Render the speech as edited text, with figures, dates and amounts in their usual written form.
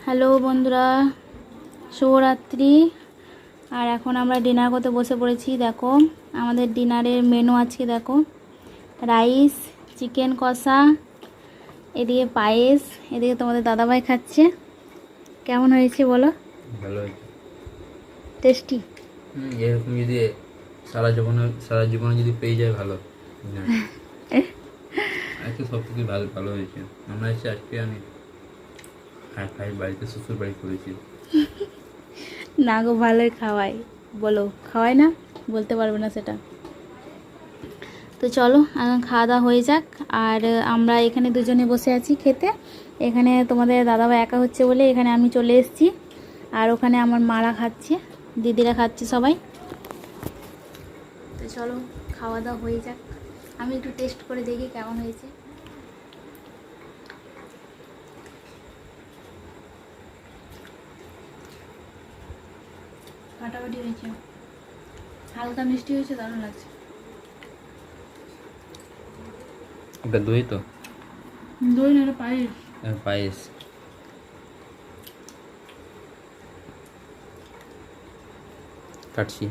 Hello বন্ধুরা, শুভরাত্রি। আর এখন আমরা ডিনার করতে বসে পড়েছি। দেখো আমাদের ডিনারের মেনু আজকে দেখো, রাইস, চিকেন কষা, এদিকে পায়েস, এদিকে তোমাদের দাদাভাই খাচ্ছে। কেমন হয়েছে বলো? ভালো হয়েছে। টেস্টি। এরকম যদি সারা জীবনে যদি পেয়ে যায় ভালো। হ্যাঁ, আজকে সব থেকে ভালো ভালো হয়েছে। আমরা এসে আজকে আমি খাই বাড়িতে শ্বশুর বাড়ি করেছি। না গো, ভালোই খাওয়াই। বলো খাওয়াই না, বলতে পারবে না সেটা। তো চলো এখন খাওয়া দাওয়া হয়ে যাক। আর আমরা এখানে দুজনে বসে আছি খেতে। এখানে তোমাদের দাদাভাই একা হচ্ছে বলে এখানে আমি চলে এসেছি। আর ওখানে আমার মারা খাচ্ছে, দিদিরা খাচ্ছে সবাই। তো চলো খাওয়া দাওয়া হয়ে যাক। আমি একটু টেস্ট করে দেখি কেমন হয়েছে। ফাটাফাটি হয়েছে, হালকা মিষ্টি হয়েছে, দারুণ লাগছে। ওটা দই তো? দই না, পায়েস। পায়েস। কাটছি।